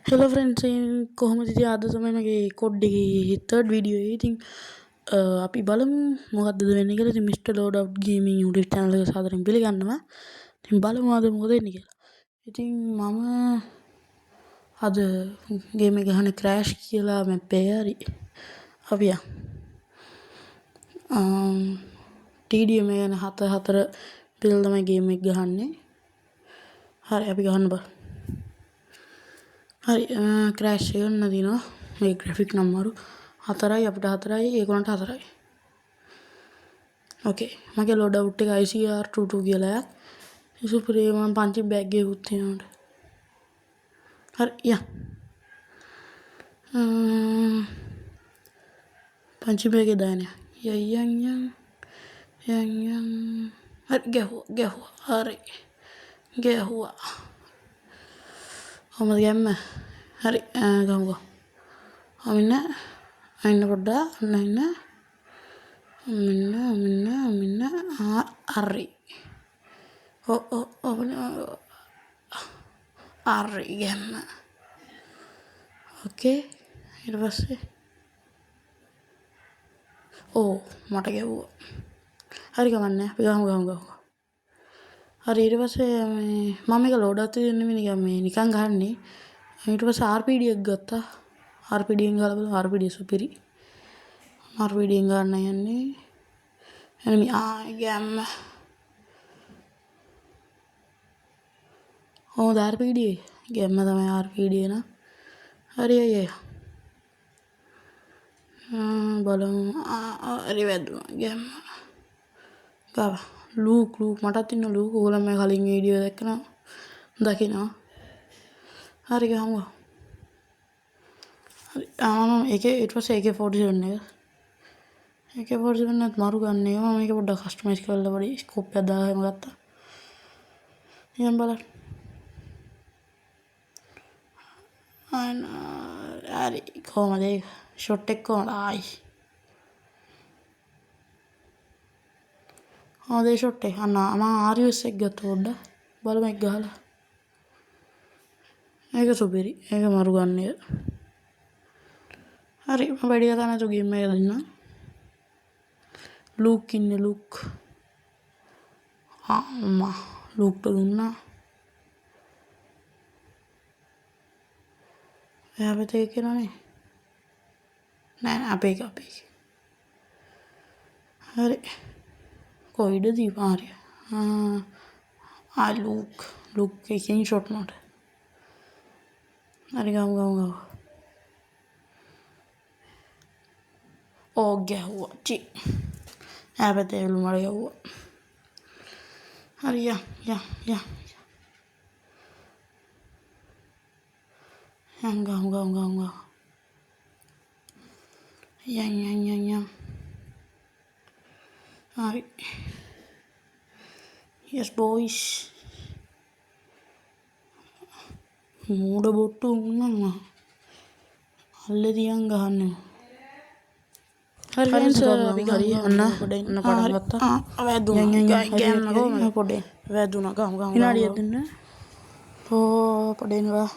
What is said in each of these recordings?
Hello friends, කොහොමද ඉතින් අද තමයි මගේ code එකේ third video එක. ඉතින් අපි බලමු මොකද්ද වෙන්නේ කියලා. ඉතින් Mr. Load Out Gaming YouTube channel එක සාදරයෙන් පිළිගන්නවා. ඉතින් බලමු අද මොකද වෙන්නේ කියලා. ඉතින් මම අද game එක ගහන්නේ crash කියලා map එක. හරි. අපි යන්. TDM එක ගැන 4 පිළිල තමයි game එක ගහන්නේ. හරි අපි ගහන්න බලමු. හරි ක්‍රෑෂ් එක ගන්න දිනවා මේ ග්‍රැෆික් නම්බරු 4යි අපිට 4යි ඒගොල්ලන්ට 4යි. ඕකේ මගේ ලෝඩ් අවුට් එක ICR22 කියලා එකක්. සුපිරි මම පන්චින් බෑග් එකකුත් තියෙනවා. හරි යා. පන්චින් බෑග් එක දාන්න. යන් හරි ගැහුවා හරි ගැහුවා. කොහමද ගැම්ම? හරි ගමුකෝ. අන්න පොඩ්ඩක් අන්න හරි. හරි ගැම්ම. ඕකේ ඊට පස්සේ මට ගැව්වා. හරි කමන්නේ අපි ගමු. හරි ඊට පස්සේ මම මේක ලෝඩ් අවුට් දෙන්නේ නිකන් ගහන්නේ. ඊට පස්සේ RPD එක ගත්තා. RPD එකෙන් ගහලා බලමු. RPD සුපිරි. RPD එකෙන් ගන්න යන්නේ. එනමි ගැම්ම. RPD ගැම්ම තමයි RPD න. හරි අයියා. බලමු. හරි වැදුනා ගැම්ම. ගාව. ලූක් මටත් ඉන්න ලූක්. ඕගොල්ලෝ මම කලින් වීඩියෝ දැක්කනවා. දකිනවා. හරි ගහමු. හරි ඒකේ ඊට පස්සේ AK47 එක. AK47 නැත් මරු ගන්න එක. මම මේක පොඩ්ඩක් කස්ටමයිස් කරලා පොඩි ස්කෝප් එකක් දාගෙන ගත්තා. ඉතින් බලන්න. හරි කොහමද ඒක? ෂොට් එක කොහමද? ඒ ෂොට් එක මම RUS එක ගත්තා පොඩ්ඩක්. බලමු එක ගහලා. ඒක සුපිරි. ඒක මරු ගන්න එක. හරි මම වැඩි කතා නැතුව ගේම් එක දෙන්නම්. ලූක් ඉන්නේ ලූක්. ලූක්ට දුන්නා. එයා පැත්තේ කියනනේ. නෑ අපේ එක. හරි. කොයිද දීපාරිය. ලූක් එකෙන් ෂොට් මට. හරි ගමු. ගැහුවා. එයා පැත්තේ එළු මට ගැහුවා. හරි යා. ගමු. යන්. හරි. Yes boys. මූඩ බොට්ටු උන්නම්ම. අල්ලේ තියන් ගහන්න. හරි friends අපි හරි අන්න පටන් ගත්තා. වැදුනා. ගෑන්න කොහමද? පොඩේ. වැදුනා ගමු. විනාඩියක් දෙන්න. පොඩෙන් වා.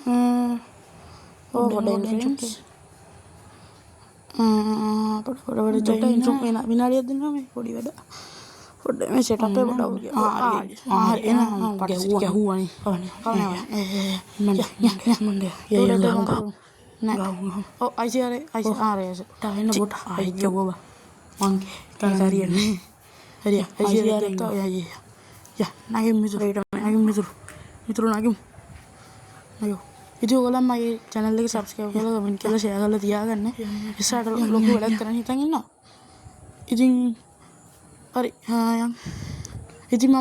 පොඩෙන් friends. පොඩ ඉන්ට්‍රෝ වෙන විනාඩියක් දෙන්නවා මේ පොඩි වැඩ. පොඩ්ඩ මේ සෙටප් එක පොඩ්ඩක් හරි එන ගැහුවානේ. තාන්න බොට ආයිකෝබ මං තාරියන්නේ. හරි ICR නගින් මිතුරු නගින්. ඉතින් ඔයගොල්ලෝ මගේ channel එක subscribe කරලා comment කරලා share කරලා තියාගන්න. ඉස්සරහට ලොකු වැඩක් කරන්න හිතන් ඉන්නවා. ඉතින් හරි යන්. ඉතින් මම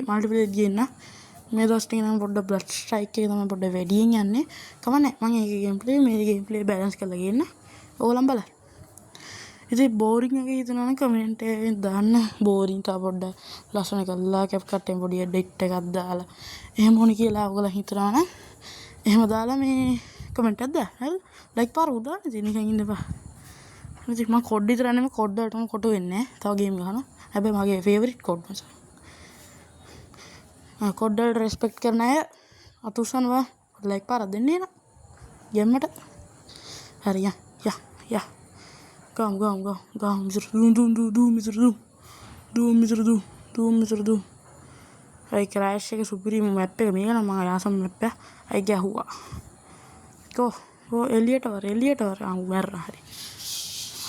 multiplayer ගියන්න. මේ දවස් ටික නම් පොඩ්ඩක් blood strike එක තමයි පොඩ්ඩක් වැඩියෙන් යන්නේ. කමන්නේ මම ඒකේ gameplay balance කරලා ගියන්න. ඕගොල්ලන් බලන්න. ඉතින් boring එක හිතනවා නම් comment එකෙන් දාන්න. boring තා පොඩ්ඩක් ලස්සන කරලා CapCut එකෙන් පොඩි edit එකක් දාලා එහෙම ඕනි කියලා ඕගොල්ලන් හිතනවා නම් එහෙම දාලා මේ කමෙන්ට් එකක් දාන්න. හරි ලයික් පාරක් දාන්න. ඉතින් නිකන් ඉන්න එපා. ඉතින් මම කෝඩ් විතර නෙමෙයි කෝඩ් වලටම කොටු වෙන්නේ. තව ගේම් ගහනවා. හැබැයි මගේ ෆේවරිට් කෝඩ් මචං. කෝඩ් වලට රෙස්පෙක්ට් කරන අය අතුස්සනවා. ලයික් පාරක් දෙන්නේ නා. ගෙම්මට. හරි යා. ගාම් මිතුරු දූ මිතුරු දූ. හරි ක්‍රෑෂ් එක සුපිරිම මැප් එක මේක නම් මම ආසම මැප් එක. අයි ගැහුවා. කෝ එළියට වර මැරෙනවා හරි.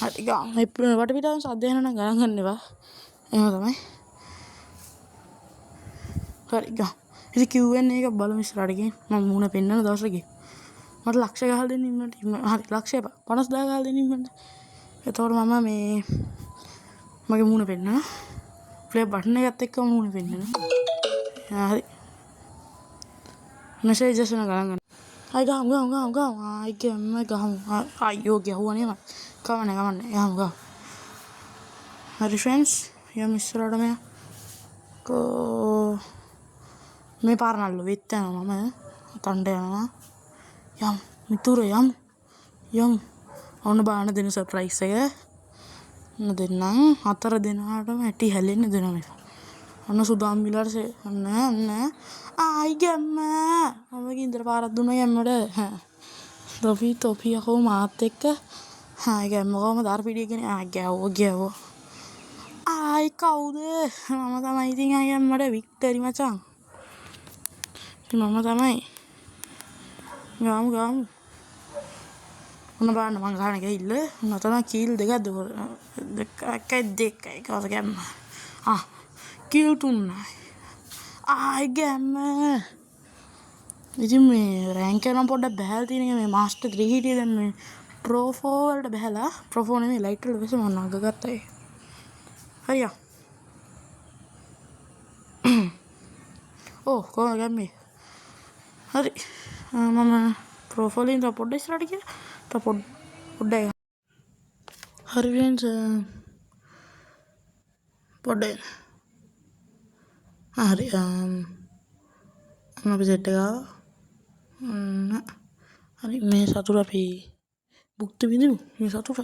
හරි ගාම් වටපිටාවෙන් සද්ද එනවා නම් ගණන් ගන්න එපා. එහෙම තමයි. හරි ගාම්. ඉතින් Q&A එක බලමු ඉස්සරහට ගිහින් මම මුණ පෙන්නන දවසට ගිහින්. මට ලක්ෂ ගහලා දෙන්න ඉන්නට. හරි ලක්ෂය 50000 ගහලා දෙන්න ඉන්නට. එතකොට මම මේ මගේ මුණ පෙන්නන. ප්ලේ බටන් එකත් එක්ක මුණ පෙන්නන. හරි. මෙසේජස් එන ගණන් ගන්න. අයි ගාම්. අයි ගාම්. අයියෝ ගැහුවනේ මම. කවන්නේ. ගාම්. හරි ෆ්‍රෙන්ඩ්ස්. යමු ඉස්සරහට මේ පාරනල්ල වෙත් යනවා මම තණ්ඩ යනවා. යම් මිතුරු යම් ඔන්න බාන දෙන සර්ප්‍රයිස් එක දෙන්නම් 4 දෙනාටම ඇටි හැලෙන්න දෙනවා මේක. ඔන්න සුදාම් මිලර්ස් ඔන්න ආයි ගැම්ම මම ගින්දර පාරක් දුන්නා ගැම්මට තොපි යකෝ මාත් එක්ක ගැම්ම කොහමද අර පිටියගෙන ගැව්වා ආයි කවුද මම තමයි ඉතින් ගැම්මට වික්ටරි මචං මම තමයි ගාමු ඔන්න බලන්න මං ගහන ගිහිල්ල නතන කීල් දෙකයි කවද ගැම්ම කීල් 3යි ආයි ගැම්ම ඉතින් මේ රෑන්ක් එක නම් පොඩ්ඩක් බහැලා තියෙන එක මේ මාස්ටර් 3 හිටියේ දැන් මේ ප්‍රෝ 4 වලට බහැලා ප්‍රෝ 4 නෙමෙයි ලයිට් වලට වෙස මම නග ගත්තා ඒක හරියා කොහොමද ගැම්මේ හරි මම ප්‍රෝ 4 වලින් තව පොඩ්ඩක් ඉස්සරහට ගියා තව පොඩ්ඩක් හරි ෆ්‍රෙන්ඩ්ස් පොඩ්ඩක් හරි අපි සෙට් එක හරි මේ සතුට අපි භුක්ති විඳිමු මේ සතුට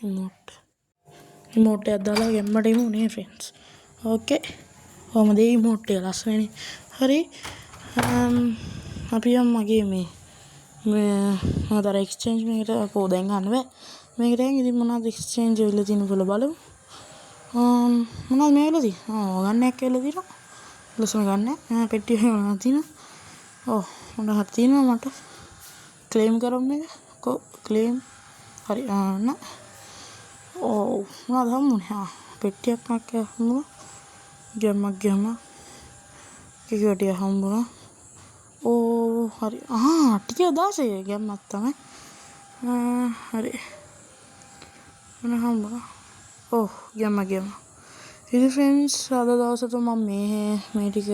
ඉමෝට් එකක් දාලා ගැම්මට එමු නේ ෆ්‍රෙන්ඩ්ස් ඕකේ කොහමද මේ ඉමෝට් එක ලස්සනනේ හරි අපි යමු මගේ මේ මොනවද එක්ස්චේන්ජ් මේකට දැන් ගන්න බෑ මේකට දැන් ඉතින් මොනවද එක්ස්චේන්ජ් වෙලා තියෙන කියලා බලමු මොනවද මේ වෙලා තියෙන්නේ ගන්නයක් කියලා තියෙනවා ලස්සන ගන්න පෙට්ටිය මොනවද තියෙනවා මොනවද තියෙනවා මට ක්ලේම් කරමු මේක ක්ලේම් හරි මොනවද හම්බුනේ පෙට්ටියක් මක් හම්බුණා ගැම්මක් කිකටිය හම්බුණා හරි ටික 16 ගැම්මක් තමයි හරි මොන හම්බුණා ගැම්ම ඉතින් ෆ්‍රෙන්ඩ්ස් අද දවසට මම මේ ටික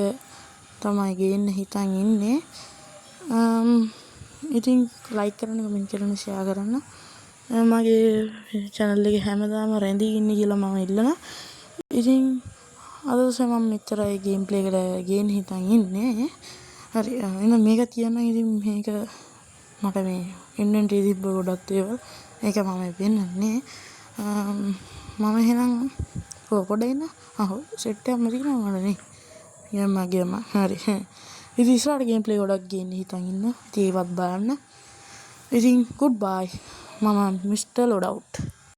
තමයි ගේන්න හිතන් ඉන්නේ ඉතින් ලයික් කරන්න කමෙන්ට් කරන්න ෂෙයා කරන්න මගේ channel එකේ හැමදාම රැඳී ඉන්න කියලා මම ඉල්ලනවා ඉතින් අද දවසේ මම මෙච්චරයි ගේම් ප්ලේ එකට ගේන්න හිතන් ඉන්නේ හරි එහෙනම් මේක තියන්න ඉතින් මේක මට මේ ඉන්වෙන්ටරි තිබ්බ ගොඩක් දේවල් ඒක මම පෙන්නන්නේ මම එහෙනම් පොඩ්ඩක් ඉන්න සෙට් එකක් මතිනවා මට නේ ගේම හරි ඉතින් ඉස්සරහට ගේම් ප්ලේ ගොඩක් ගේන්න හිතන් ඉන්න ඉතින් ඒවත් බලන්න ඉතින් good bye මම මිස්ටර් ලෝඩ් අවුට්